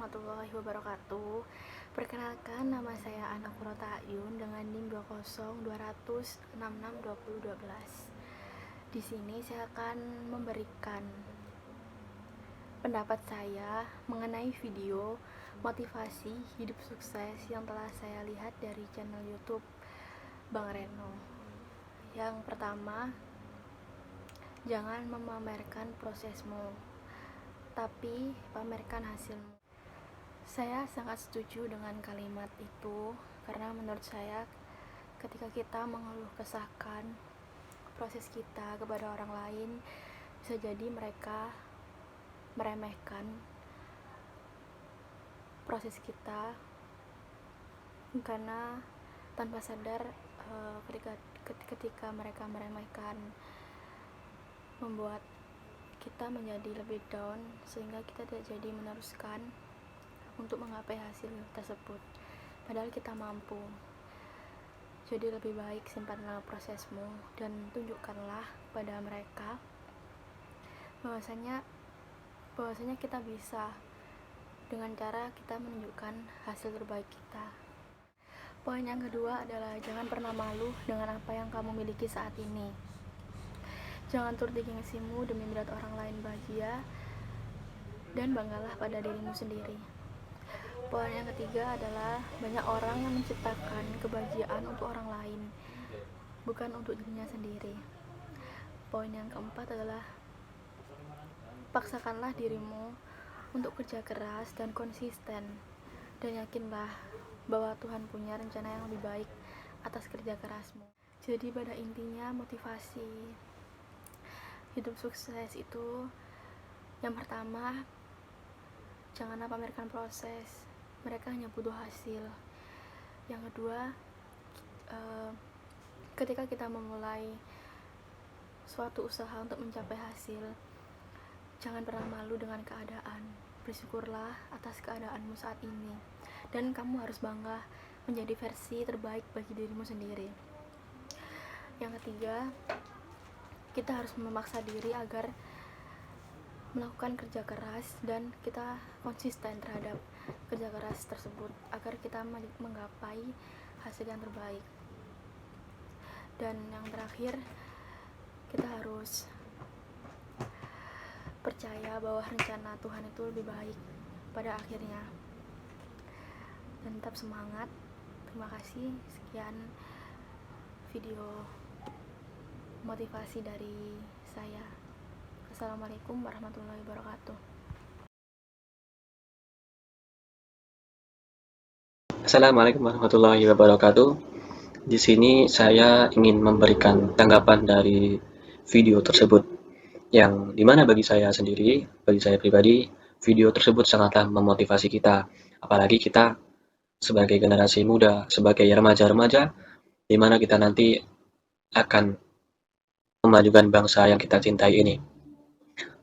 warahmatullahi wabarakatuh. Perkenalkan, nama saya Ana Kurota Ayun dengan NIM 20200662012. Di sini saya akan memberikan pendapat saya mengenai video motivasi hidup sukses yang telah saya lihat dari channel YouTube Bang Reno. Yang pertama, jangan memamerkan prosesmu, tapi pamerkan hasilmu. Saya sangat setuju dengan kalimat itu karena menurut saya ketika kita mengeluh kesahkan proses kita kepada orang lain, bisa jadi mereka meremehkan proses kita karena tanpa sadar ketika mereka meremehkan membuat kita menjadi lebih down sehingga kita tidak jadi meneruskan untuk menggapai hasil tersebut, padahal kita mampu. Jadi lebih baik simpanlah prosesmu dan tunjukkanlah pada mereka bahwasanya kita bisa dengan cara kita menunjukkan hasil terbaik kita. Poin yang kedua adalah jangan pernah malu dengan apa yang kamu miliki saat ini. Jangan turuti gengsimu demi melihat orang lain bahagia, dan banggalah pada dirimu sendiri. Poin yang ketiga adalah banyak orang yang menciptakan kebahagiaan untuk orang lain, bukan untuk dirinya sendiri. Poin yang keempat adalah paksakanlah dirimu untuk kerja keras dan konsisten, dan yakinlah bahwa Tuhan punya rencana yang lebih baik atas kerja kerasmu. Jadi pada intinya motivasi hidup sukses itu yang pertama, janganlah pamerkan proses, mereka hanya butuh hasil. Yang kedua, ketika kita memulai suatu usaha untuk mencapai hasil, jangan pernah malu dengan keadaan. Bersyukurlah atas keadaanmu saat ini, dan kamu harus bangga menjadi versi terbaik bagi dirimu sendiri. Yang ketiga, kita harus memaksa diri agar melakukan kerja keras dan kita konsisten terhadap kerja keras tersebut agar kita menggapai hasil yang terbaik. Dan yang terakhir, kita harus percaya bahwa rencana Tuhan itu lebih baik pada akhirnya, dan tetap semangat. Terima kasih. Sekian video motivasi dari saya. Assalamualaikum warahmatullahi wabarakatuh. Assalamualaikum warahmatullahi wabarakatuh. Di sini saya ingin memberikan tanggapan dari video tersebut, yang dimana bagi saya sendiri, bagi saya pribadi, video tersebut sangatlah memotivasi kita. Apalagi kita sebagai generasi muda, sebagai remaja-remaja, dimana kita nanti akan memajukan bangsa yang kita cintai ini.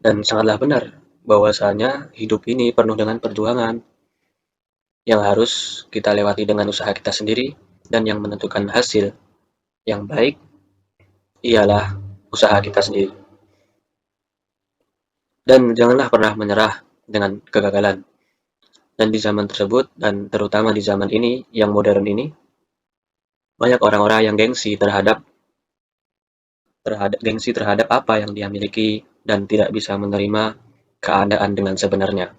Dan sangatlah benar bahwasanya hidup ini penuh dengan perjuangan yang harus kita lewati dengan usaha kita sendiri, dan yang menentukan hasil yang baik ialah usaha kita sendiri. Dan janganlah pernah menyerah dengan kegagalan. Dan di zaman tersebut, dan terutama di zaman ini yang modern ini, banyak orang-orang yang gengsi terhadap apa yang dia miliki dan tidak bisa menerima keadaan dengan sebenarnya.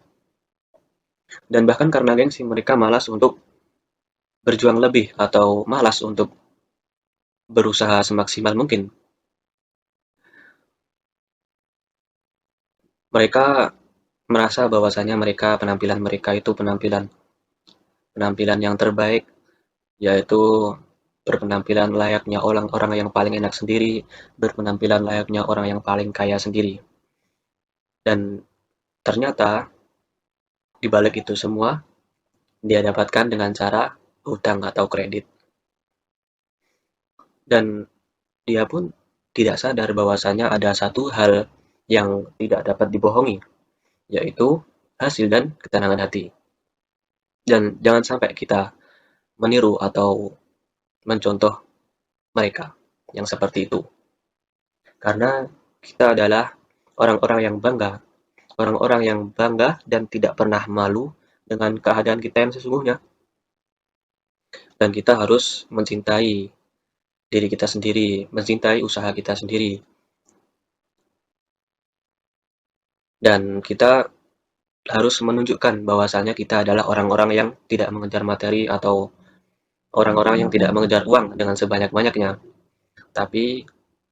Dan bahkan karena gengsi mereka malas untuk berjuang lebih atau malas untuk berusaha semaksimal mungkin. Mereka merasa bahwasanya penampilan mereka itu penampilan yang terbaik, yaitu berpenampilan layaknya orang-orang yang paling enak sendiri, berpenampilan layaknya orang yang paling kaya sendiri. Dan ternyata di balik itu semua dia dapatkan dengan cara hutang atau kredit. Dan dia pun tidak sadar bahwasanya ada satu hal yang tidak dapat dibohongi, yaitu hasil dan ketenangan hati. Dan jangan sampai kita meniru atau mencontoh mereka yang seperti itu. Karena kita adalah orang-orang yang bangga dan tidak pernah malu dengan keadaan kita yang sesungguhnya. Dan kita harus mencintai diri kita sendiri, mencintai usaha kita sendiri. Dan kita harus menunjukkan bahwasanya kita adalah orang-orang yang tidak mengejar materi atau orang-orang yang tidak mengejar uang dengan sebanyak-banyaknya. Tapi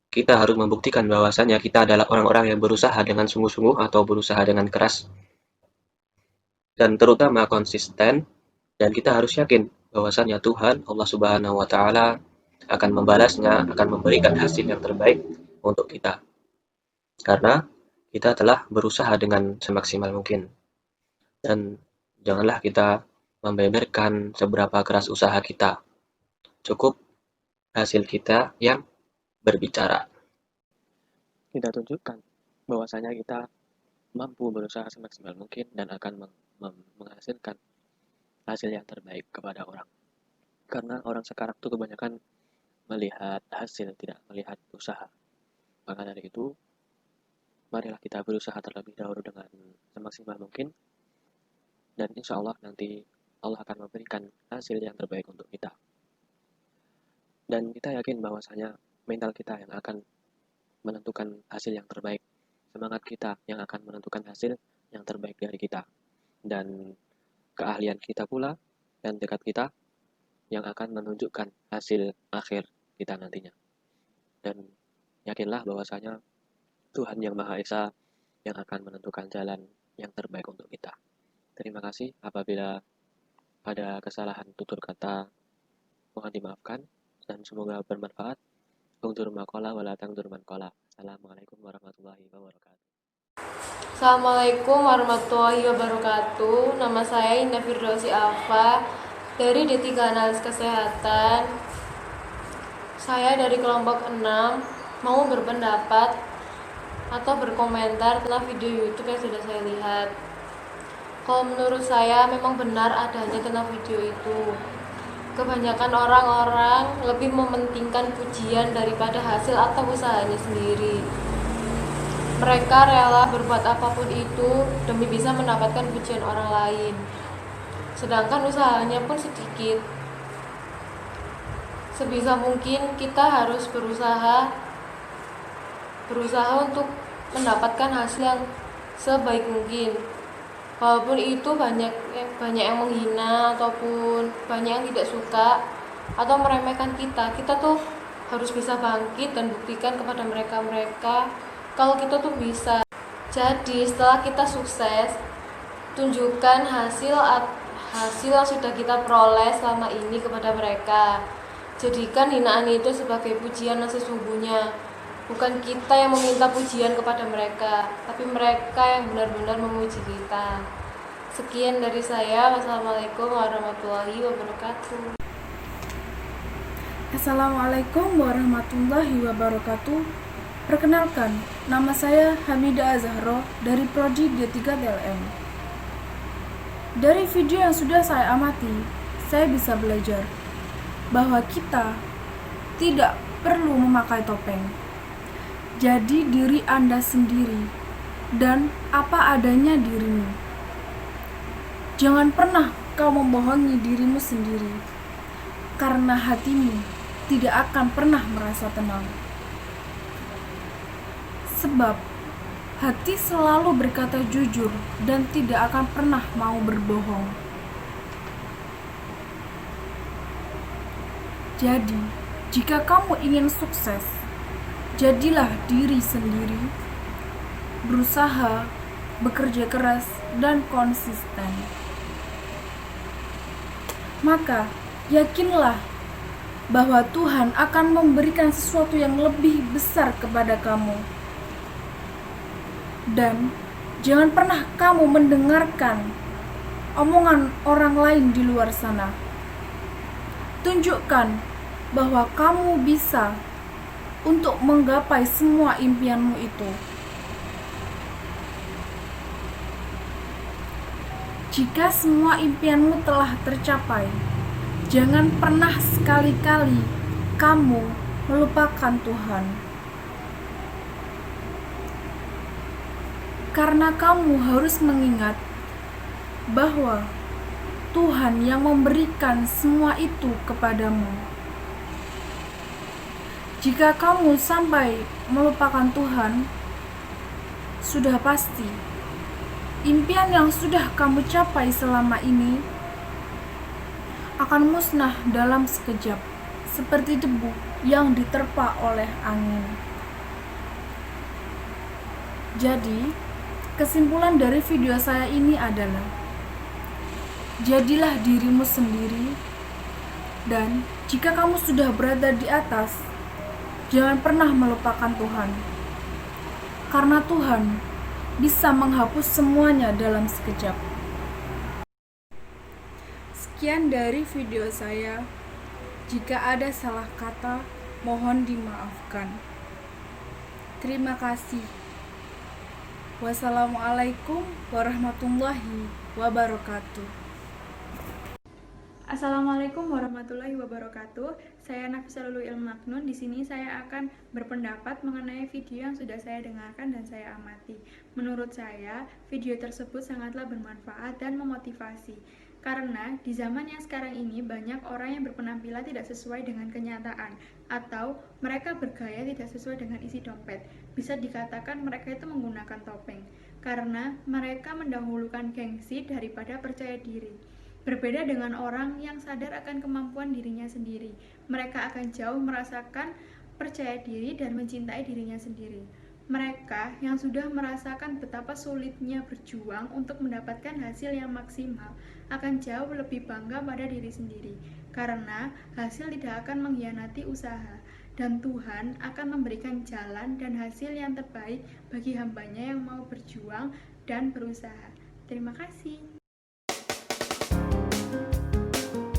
kita harus membuktikan bahwasanya kita adalah orang-orang yang berusaha dengan sungguh-sungguh atau berusaha dengan keras. Dan terutama konsisten, dan kita harus yakin bahwasanya Tuhan Allah Subhanahu wa taala akan membalasnya, akan memberikan hasil yang terbaik untuk kita. Karena kita telah berusaha dengan semaksimal mungkin. Dan janganlah kita membeberkan seberapa keras usaha kita. Cukup hasil kita yang berbicara. Kita tunjukkan bahwasanya kita mampu berusaha semaksimal mungkin dan akan menghasilkan hasil yang terbaik kepada orang. Karena orang sekarang itu kebanyakan melihat hasil, tidak melihat usaha. Maka dari itu, marilah kita berusaha terlebih dahulu dengan semaksimal mungkin, dan insya Allah nanti Allah akan memberikan hasil yang terbaik untuk kita. Dan kita yakin bahwasanya mental kita yang akan menentukan hasil yang terbaik, semangat kita yang akan menentukan hasil yang terbaik dari kita, dan keahlian kita pula dan tekad kita yang akan menunjukkan hasil akhir kita nantinya. Dan yakinlah bahwasanya Tuhan Yang Maha Esa yang akan menentukan jalan yang terbaik untuk kita. Terima kasih. Apabila ada kesalahan tutur kata, mohon dimaafkan, dan semoga bermanfaat. Ungdur makola wala tangdur mankola. Assalamualaikum warahmatullahi wabarakatuh. Assalamualaikum warahmatullahi wabarakatuh. Nama saya Indah Firdausi Alfa dari D3 Analis Kesehatan. Saya dari kelompok 6 mau berpendapat atau berkomentar tentang video YouTube yang sudah saya lihat. Kalau menurut saya memang benar adanya tentang video itu. Kebanyakan orang-orang lebih mementingkan pujian daripada hasil atau usahanya sendiri. Mereka rela berbuat apapun itu demi bisa mendapatkan pujian orang lain. Sedangkan usahanya pun sedikit. Sebisa mungkin kita harus berusaha untuk mendapatkan hasil yang sebaik mungkin. Walaupun itu banyak yang menghina ataupun banyak yang tidak suka atau meremehkan kita tuh harus bisa bangkit dan buktikan kepada mereka kalau kita tuh bisa. Jadi setelah kita sukses, tunjukkan hasil yang sudah kita peroleh selama ini kepada mereka. Jadikan hinaan itu sebagai pujian yang sesungguhnya. Bukan kita yang meminta pujian kepada mereka, tapi mereka yang benar-benar memuji kita. Sekian dari saya. Wassalamualaikum warahmatullahi wabarakatuh. Assalamualaikum warahmatullahi wabarakatuh. Perkenalkan, nama saya Hamidah Azahro dari Prodi D3 TLM. Dari video yang sudah saya amati, saya bisa belajar bahwa kita tidak perlu memakai topeng. Jadi diri Anda sendiri dan apa adanya dirimu. Jangan pernah kau membohongi dirimu sendiri, karena hatimu tidak akan pernah merasa tenang. Sebab hati selalu berkata jujur dan tidak akan pernah mau berbohong. Jadi, jika kamu ingin sukses, jadilah diri sendiri, berusaha, bekerja keras, dan konsisten. Maka, yakinlah bahwa Tuhan akan memberikan sesuatu yang lebih besar kepada kamu. Dan jangan pernah kamu mendengarkan omongan orang lain di luar sana. Tunjukkan bahwa kamu bisa untuk menggapai semua impianmu itu. Jika semua impianmu telah tercapai, jangan pernah sekali-kali kamu melupakan Tuhan. Karena kamu harus mengingat bahwa Tuhan yang memberikan semua itu kepadamu. Jika kamu sampai melupakan Tuhan, sudah pasti impian yang sudah kamu capai selama ini akan musnah dalam sekejap, seperti debu yang diterpa oleh angin. Jadi, kesimpulan dari video saya ini adalah jadilah dirimu sendiri, dan jika kamu sudah berada di atas, jangan pernah melupakan Tuhan, karena Tuhan bisa menghapus semuanya dalam sekejap. Sekian dari video saya. Jika ada salah kata, mohon dimaafkan. Terima kasih. Wassalamualaikum warahmatullahi wabarakatuh. Assalamualaikum warahmatullahi wabarakatuh. Saya Nafisah Ilmu Maknun. Di sini saya akan berpendapat mengenai video yang sudah saya dengarkan dan saya amati. Menurut saya, video tersebut sangatlah bermanfaat dan memotivasi. Karena di zaman yang sekarang ini banyak orang yang berpenampilan tidak sesuai dengan kenyataan, atau mereka bergaya tidak sesuai dengan isi dompet. Bisa dikatakan mereka itu menggunakan topeng, karena mereka mendahulukan gengsi daripada percaya diri. Berbeda dengan orang yang sadar akan kemampuan dirinya sendiri, mereka akan jauh merasakan percaya diri dan mencintai dirinya sendiri. Mereka yang sudah merasakan betapa sulitnya berjuang untuk mendapatkan hasil yang maksimal akan jauh lebih bangga pada diri sendiri, karena hasil tidak akan mengkhianati usaha, dan Tuhan akan memberikan jalan dan hasil yang terbaik bagi hambanya yang mau berjuang dan berusaha. Terima kasih.